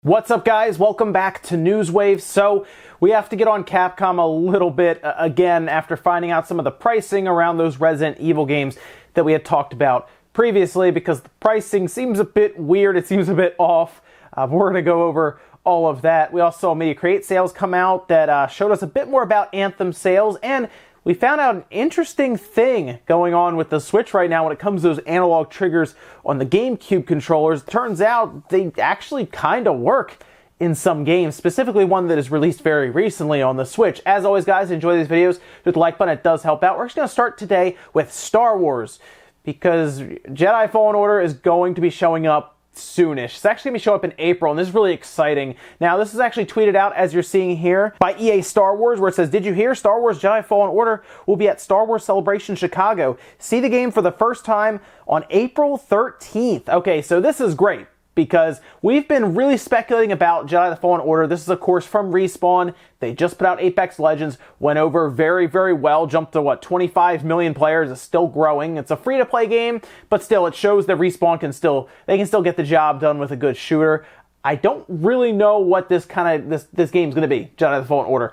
What's up, guys? Welcome back to Newswave. So we have to get on Capcom a little bit again after finding out some of the pricing around those Resident Evil games that we had talked about previously, because the pricing seems a bit weird. It seems a bit off. We're going to go over all of that. We also saw Media Create sales come out that showed us a bit more about Anthem sales, and we found out an interesting thing going on with the Switch right now when it comes to those analog triggers on the GameCube controllers. Turns out they actually kind of work in some games, specifically one that is released very recently on the Switch. As always, guys, enjoy these videos. Hit the like button, it does help out. We're just going to start today with Star Wars, because Jedi Fallen Order is going to be showing up soonish. It's actually going to show up in April, and this is really exciting. Now, this is actually tweeted out, as you're seeing here, by EA Star Wars, where it says, "Did you hear? Star Wars Jedi Fallen Order will be at Star Wars Celebration Chicago. See the game for the first time on April 13th. Okay, so this is great, because we've been really speculating about Jedi the Fallen Order. This is, of course, from Respawn. They just put out Apex Legends, went over very, very well, jumped to, 25 million players, is still growing. It's a free-to-play game, but still, it shows that Respawn can still get the job done with a good shooter. I don't really know what this game's going to be, Jedi the Fallen Order.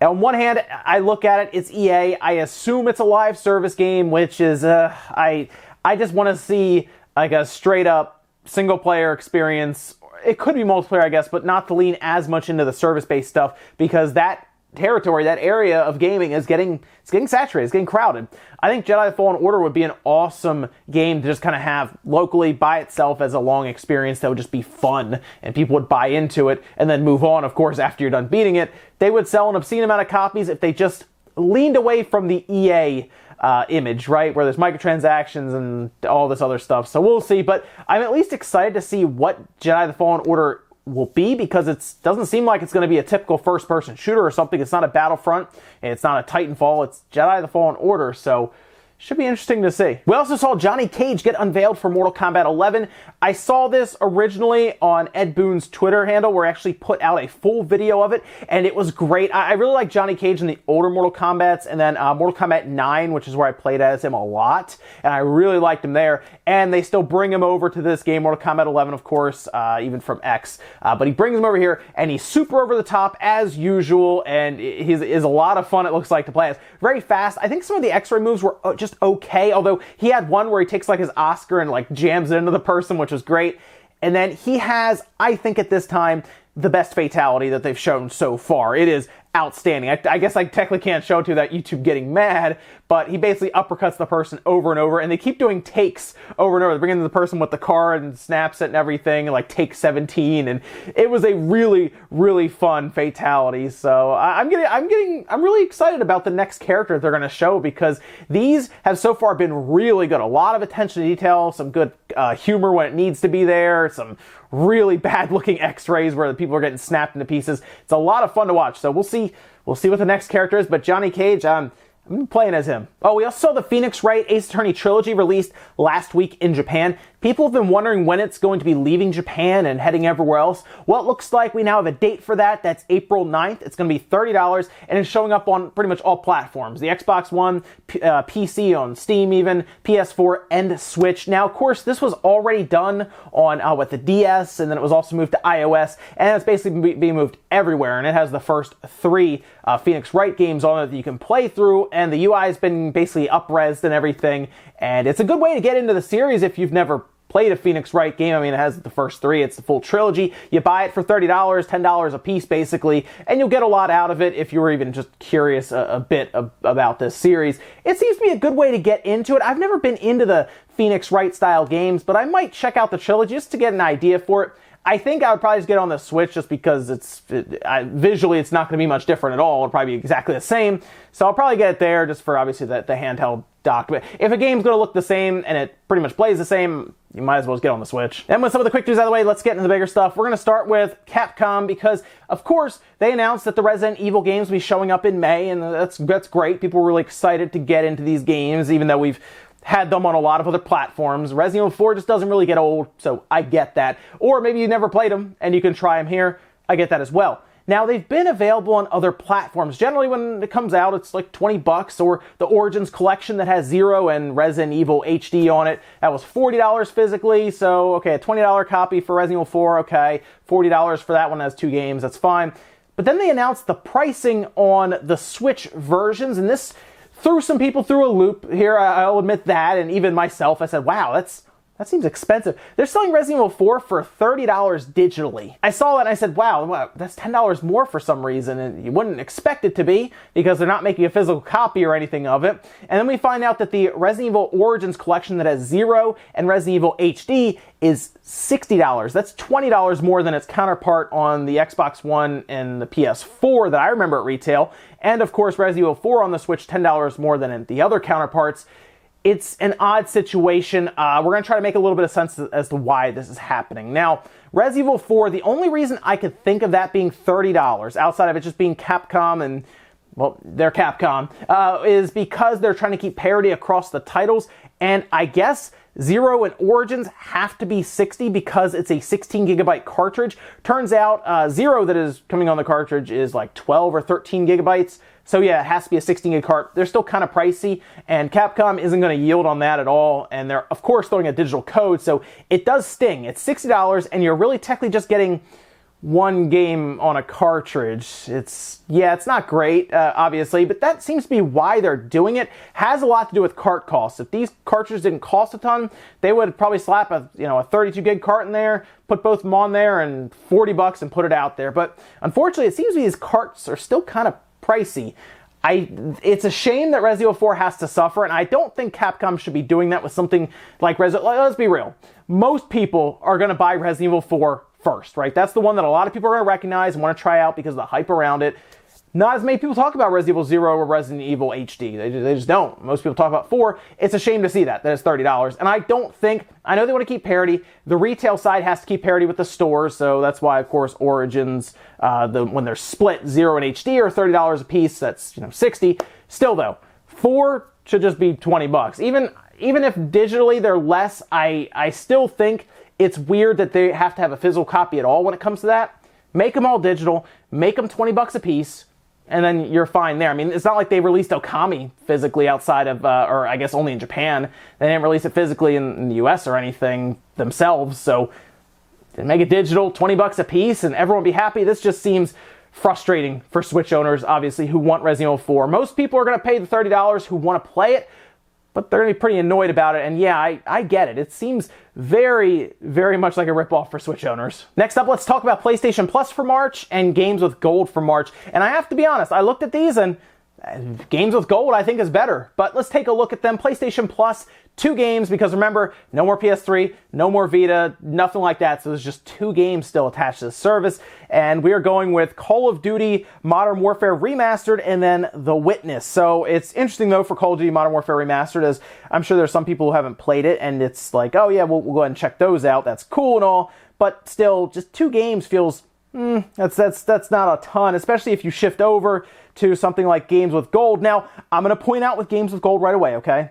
On one hand, I look at it, it's EA. I assume it's a live service game, which is, I just want to see, like, a straight-up single-player experience. It could be multiplayer, I guess, but not to lean as much into the service-based stuff, because that territory, that area of gaming is getting saturated, it's getting crowded. I think Jedi Fallen Order would be an awesome game to just kind of have locally by itself as a long experience that would just be fun, and people would buy into it and then move on, of course, after you're done beating it. They would sell an obscene amount of copies if they just leaned away from the EA image, right, where there's microtransactions and all this other stuff. So we'll see, but I'm at least excited to see what Jedi the Fallen Order will be, because it doesn't seem like it's going to be a typical first-person shooter or something. It's not a Battlefront, and it's not a Titanfall. It's Jedi the Fallen Order, so should be interesting to see. We also saw Johnny Cage get unveiled for Mortal Kombat 11. I saw this originally on Ed Boon's Twitter handle, where he actually put out a full video of it, and it was great. I really like Johnny Cage in the older Mortal Kombats, and then Mortal Kombat 9, which is where I played as him a lot, and I really liked him there. And they still bring him over to this game, Mortal Kombat 11, of course, even from X. But he brings him over here, and he's super over the top, as usual, and he is a lot of fun, it looks like, to play as. Very fast. I think some of the X-ray moves were just okay, although he had one where he takes like his Oscar and like jams it into the person, which was great. And then he has, I think at this time, the best fatality that they've shown so far. It is outstanding. I guess I technically can't show it to that YouTube getting mad, but he basically uppercuts the person over and over, and they keep doing takes over and over. They bring in the person with the card and snaps it and everything, like take 17, and it was a really, really fun fatality. So I'm really excited about the next character they're going to show, because these have so far been really good. A lot of attention to detail, some good humor when it needs to be there, some really bad looking X-rays where the people are getting snapped into pieces. It's a lot of fun to watch. So we'll see what the next character is, but Johnny Cage, I'm playing as him. Oh, we also saw the Phoenix Wright Ace Attorney trilogy released last week in Japan. People have been wondering when it's going to be leaving Japan and heading everywhere else. Well, it looks like we now have a date for that. That's April 9th. It's going to be $30, and it's showing up on pretty much all platforms. The Xbox One, PC, on Steam even, PS4, and Switch. Now, of course, this was already done on with the DS, and then it was also moved to iOS, and it's basically being moved everywhere, and it has the first 3 Phoenix Wright games on it that you can play through, and the UI has been basically up-resed and everything, and it's a good way to get into the series if you've never played a Phoenix Wright game. I mean, it has the first 3. It's the full trilogy. You buy it for $30, $10 a piece, basically, and you'll get a lot out of it if you were even just curious a bit about this series. It seems to be a good way to get into it. I've never been into the Phoenix Wright style games, but I might check out the trilogy just to get an idea for it. I think I would probably just get on the Switch, just because visually it's not going to be much different at all. It'll probably be exactly the same. So I'll probably get it there just for, obviously, the handheld dock. But if a game's going to look the same and it pretty much plays the same, you might as well just get on the Switch. And with some of the quick news out of the way, let's get into the bigger stuff. We're going to start with Capcom, because, of course, they announced that the Resident Evil games will be showing up in May, and that's great. People were really excited to get into these games, even though we've had them on a lot of other platforms. Resident Evil 4 just doesn't really get old, so I get that. Or maybe you never played them and you can try them here. I get that as well. Now, they've been available on other platforms. Generally, when it comes out, it's like 20 bucks, or the Origins Collection that has Zero and Resident Evil HD on it. That was $40 physically, so, okay, a $20 copy for Resident Evil 4, okay. $40 for that one, has 2 games, that's fine. But then they announced the pricing on the Switch versions, and this threw some people through a loop here, I'll admit that, and even myself, I said, wow, that seems expensive. They're selling Resident Evil 4 for $30 digitally. I saw that and I said, wow, that's $10 more for some reason, and you wouldn't expect it to be because they're not making a physical copy or anything of it. And then we find out that the Resident Evil Origins Collection that has Zero and Resident Evil HD is $60. That's $20 more than its counterpart on the Xbox One and the PS4 that I remember at retail. And of course, Resident Evil 4 on the Switch, $10 more than the other counterparts. It's an odd situation. We're going to try to make a little bit of sense as to why this is happening. Now, Resident Evil 4, the only reason I could think of that being $30, outside of it just being Capcom and, well, they're Capcom, is because they're trying to keep parity across the titles. And I guess Zero and Origins have to be 60 because it's a 16 gigabyte cartridge. Turns out Zero that is coming on the cartridge is like 12 or 13 gigabytes. So yeah, it has to be a 16 gig cart. They're still kind of pricey, and Capcom isn't going to yield on that at all. And they're, of course, throwing a digital code, so it does sting. It's $60, and you're really technically just getting one game on a cartridge. It's not great, obviously, but that seems to be why they're doing it. Has a lot to do with cart costs. If these cartridges didn't cost a ton, they would probably slap a 32 gig cart in there, put both of them on there, and 40 bucks and put it out there. But unfortunately, it seems these carts are still kind of pricey. It's a shame that Resident Evil 4 has to suffer, and I don't think Capcom should be doing that with something like Resident Evil. Let's be real. Most people are going to buy Resident Evil 4 first, right? That's the one that a lot of people are going to recognize and want to try out because of the hype around it. Not as many people talk about Resident Evil 0 or Resident Evil HD. They just don't. Most people talk about 4. It's a shame to see that it's $30. And I know they want to keep parity. The retail side has to keep parity with the stores, so that's why, of course, Origins, when they're split, 0 and HD are $30 a piece. That's, $60. Still, though, 4 should just be $20. Even if digitally they're less, I still think it's weird that they have to have a physical copy at all when it comes to that. Make them all digital. Make them $20 a piece. And then you're fine there. I mean, it's not like they released Okami physically outside of, or I guess only in Japan. They didn't release it physically in the US or anything themselves. So make it digital, $20 a piece, and everyone will be happy. This just seems frustrating for Switch owners, obviously, who want Resident Evil 4. Most people are going to pay the $30 who want to play it, but they're going to be pretty annoyed about it. And yeah, I get it. It seems very, very much like a ripoff for Switch owners. Next up, let's talk about PlayStation Plus for March and Games with Gold for March. And I have to be honest, I looked at these and Games with Gold I think is better. But let's take a look at them. PlayStation Plus, 2 games, because remember, no more PS3, no more Vita, nothing like that. So there's just 2 games still attached to the service. And we are going with Call of Duty Modern Warfare Remastered and then The Witness. So it's interesting, though, for Call of Duty Modern Warfare Remastered, as I'm sure there's some people who haven't played it, and it's like, oh yeah, we'll go ahead and check those out. That's cool and all. But still, just 2 games feels, that's not a ton, especially if you shift over to something like Games with Gold. Now, I'm going to point out with Games with Gold right away, okay?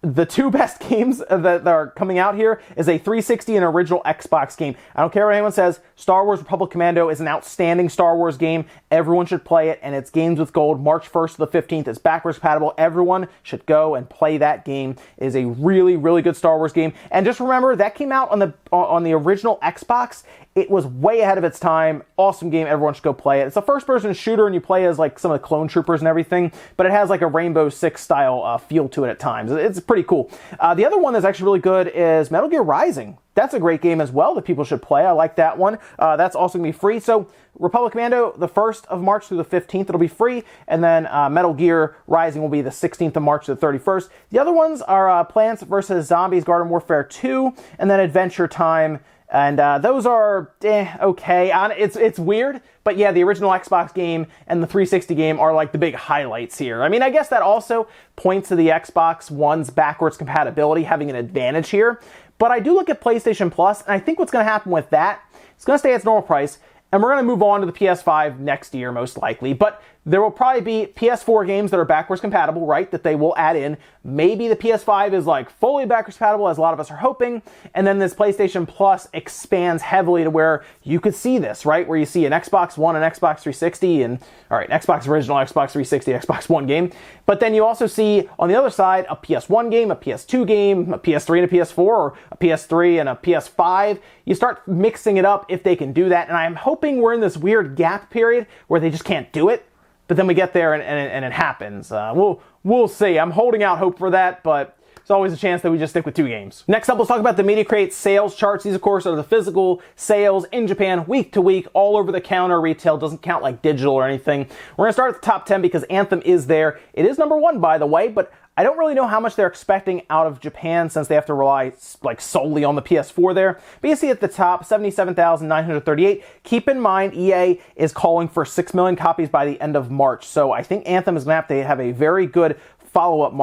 The 2 best games that are coming out here is a 360 and original Xbox game. I don't care what anyone says. Star Wars Republic Commando is an outstanding Star Wars game. Everyone should play it, and it's Games with Gold, March 1st to the 15th. It's backwards compatible. Everyone should go and play that game. It is a really, really good Star Wars game. And just remember, that came out on the original Xbox. It was way ahead of its time. Awesome game. Everyone should go play it. It's a first-person shooter, and you play as like some of the clone troopers and everything, but it has like a Rainbow Six style feel to it at times. It's pretty cool. The other one that's actually really good is Metal Gear Rising. That's a great game as well that people should play. I like that one. That's also going to be free. So Republic Commando, the 1st of March through the 15th, it'll be free. And then Metal Gear Rising will be the 16th of March to the 31st. The other ones are Plants vs. Zombies Garden Warfare 2 and then Adventure Time. And those are okay. It's weird, but yeah, the original Xbox game and the 360 game are like the big highlights here. I mean, I guess that also points to the Xbox One's backwards compatibility having an advantage here. But I do look at PlayStation Plus, and I think what's going to happen with that, it's going to stay at its normal price, and we're going to move on to the PS5 next year, most likely. But there will probably be PS4 games that are backwards compatible, right, that they will add in. Maybe the PS5 is like fully backwards compatible, as a lot of us are hoping. And then this PlayStation Plus expands heavily to where you could see this, right, where you see an Xbox One, an Xbox 360, and, all right, Xbox original, Xbox 360, Xbox One game. But then you also see, on the other side, a PS1 game, a PS2 game, a PS3 and a PS4, or a PS3 and a PS5. You start mixing it up if they can do that. And I'm hoping we're in this weird gap period where they just can't do it. But then we get there and it happens. We'll see. I'm holding out hope for that, but there's always a chance that we just stick with 2 games. Next up, let's talk about the Media Crate sales charts. These, of course, are the physical sales in Japan, week to week, all over the counter. Retail doesn't count like digital or anything. We're going to start at the top 10 because Anthem is there. It is number 1, by the way, but I don't really know how much they're expecting out of Japan since they have to rely like solely on the PS4 there. But you see at the top, 77,938. Keep in mind, EA is calling for 6 million copies by the end of March. So I think Anthem is going to have a very good follow-up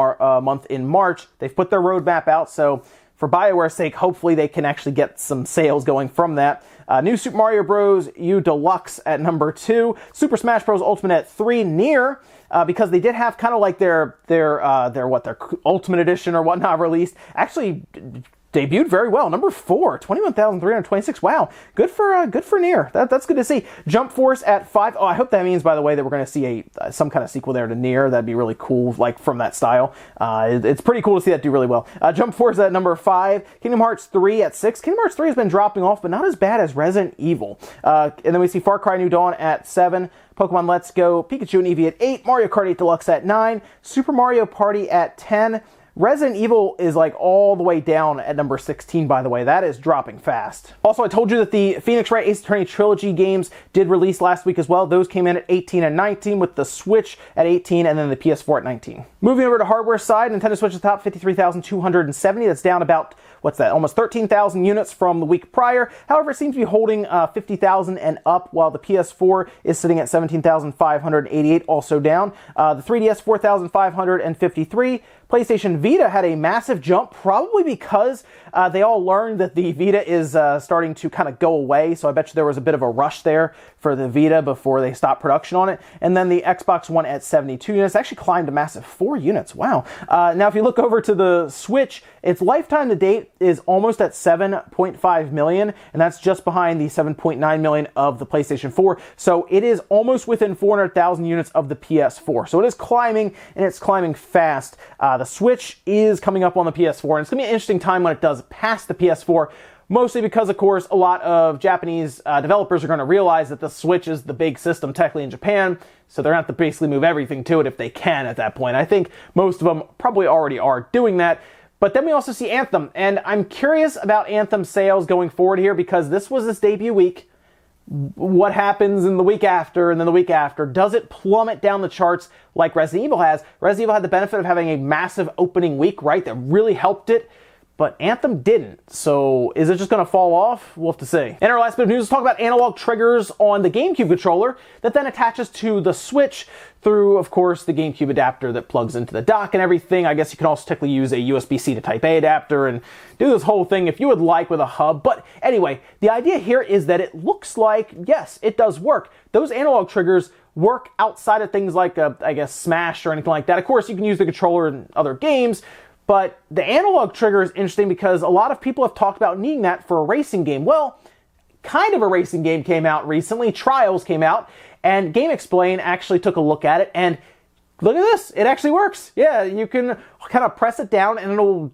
month in March. They've put their roadmap out, so for BioWare's sake, hopefully they can actually get some sales going from that. New Super Mario Bros. U Deluxe at number 2. Super Smash Bros. Ultimate at 3. Near, because they did have kind of like their Ultimate Edition or whatnot released. Actually debuted very well. Number 4, 21,326. Wow, good for Nier. That's good to see. Jump Force at 5. Oh, I hope that means, by the way, that we're going to see some kind of sequel there to Nier. That'd be really cool, like from that style. It's pretty cool to see that do really well. Jump Force at number 5. Kingdom Hearts 3 at 6. Kingdom Hearts 3 has been dropping off, but not as bad as Resident Evil. And then we see Far Cry New Dawn at 7. Pokemon Let's Go, Pikachu and Eevee at 8. Mario Kart 8 Deluxe at 9. Super Mario Party at 10. Resident Evil is like all the way down at number 16, by the way. That is dropping fast. Also, I told you that the Phoenix Wright Ace Attorney Trilogy games did release last week as well. Those came in at 18 and 19, with the Switch at 18 and then the PS4 at 19. Moving over to hardware side, Nintendo Switch is top, 53,270. That's down about, what's that, almost 13,000 units from the week prior. However, it seems to be holding 50,000 and up, while the PS4 is sitting at 17,588, also down. The 3DS, 4,553. PlayStation Vita had a massive jump, probably because they all learned that the Vita is starting to kind of go away, so I bet you there was a bit of a rush there for the Vita before they stopped production on it. And then the Xbox One at 72 units, actually climbed a massive 4 units, wow. Now if you look over to the Switch, its lifetime to date is almost at 7.5 million, and that's just behind the 7.9 million of the PlayStation 4, so it is almost within 400,000 units of the PS4. So it is climbing, and it's climbing fast. The Switch is coming up on the PS4, and it's going to be an interesting time when it does pass the PS4, mostly because, of course, a lot of Japanese developers are going to realize that the Switch is the big system technically in Japan, so they're going to have to basically move everything to it if they can at that point. I think most of them probably already are doing that. But then we also see Anthem, and I'm curious about Anthem sales going forward here, because this was its debut week. What happens in the week after and then the week after? Does it plummet down the charts like Resident Evil has? Resident Evil had the benefit of having a massive opening week, right? That really helped it. But Anthem didn't. So is it just going to fall off? We'll have to see. In our last bit of news, let's talk about analog triggers on the GameCube controller that then attaches to the Switch through, of course, the GameCube adapter that plugs into the dock and everything. I guess you can also technically use a USB-C to Type A adapter and do this whole thing if you would like with a hub. But anyway, the idea here is that it looks like, yes, it does work. Those analog triggers work outside of things like, I guess, Smash or anything like that. Of course, you can use the controller in other games, but the analog trigger is interesting because a lot of people have talked about needing that for a racing game. Well, kind of a racing game came out recently. Trials came out, and GameXplain actually took a look at it, and look at this. It actually works. Yeah, you can kind of press it down, and it'll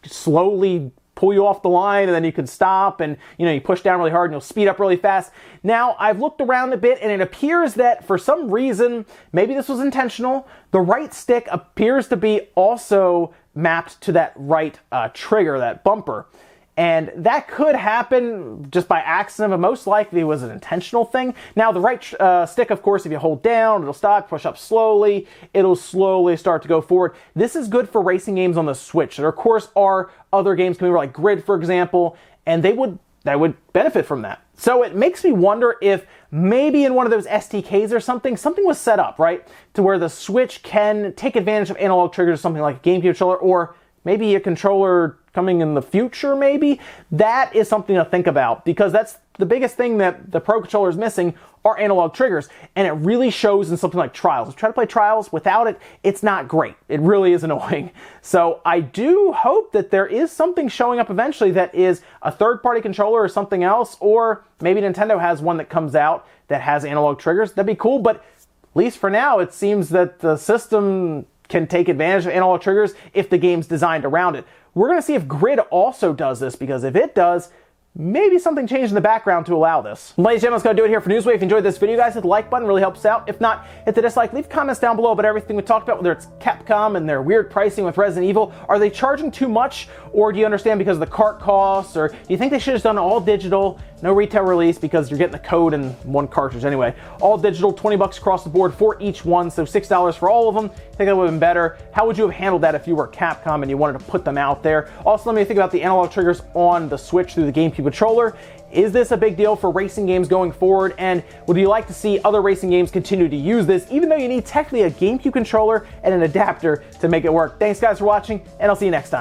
slowly pull you off the line, and then you can stop, and you push down really hard, and you'll speed up really fast. Now, I've looked around a bit, and it appears that for some reason, maybe this was intentional, the right stick appears to be also mapped to that right trigger, that bumper. And that could happen just by accident, but most likely it was an intentional thing. Now, the right stick, of course, if you hold down, it'll stop, push up slowly, it'll slowly start to go forward. This is good for racing games on the Switch. There, of course, are other games coming like Grid, for example, and that would benefit from that. So it makes me wonder if maybe in one of those SDKs or something was set up, right, to where the Switch can take advantage of analog triggers, something like a GameCube controller, or maybe a controller coming in the future, maybe. That is something to think about, because that's the biggest thing that the Pro Controller is missing are analog triggers, and it really shows in something like Trials. If you try to play Trials without it, it's not great. It really is annoying. So I do hope that there is something showing up eventually that is a third-party controller or something else, or maybe Nintendo has one that comes out that has analog triggers. That'd be cool, but at least for now, it seems that the system can take advantage of analog triggers if the game's designed around it. We're going to see if Grid also does this, because if it does, maybe something changed in the background to allow this. Ladies and gentlemen, that's going to do it here for Newswave. If you enjoyed this video, guys, hit the like button. It really helps out. If not, hit the dislike. Leave comments down below about everything we talked about, whether it's Capcom and their weird pricing with Resident Evil. Are they charging too much, or do you understand because of the cart costs, or do you think they should have just done all digital, no retail release, because you're getting the code and one cartridge anyway. All digital, 20 bucks across the board for each one, so $6 for all of them. I think that would have been better. How would you have handled that if you were Capcom and you wanted to put them out there? Also, let me think about the analog triggers on the Switch through the GameCube controller. Is this a big deal for racing games going forward? And would you like to see other racing games continue to use this, even though you need technically a GameCube controller and an adapter to make it work? Thanks, guys, for watching, and I'll see you next time.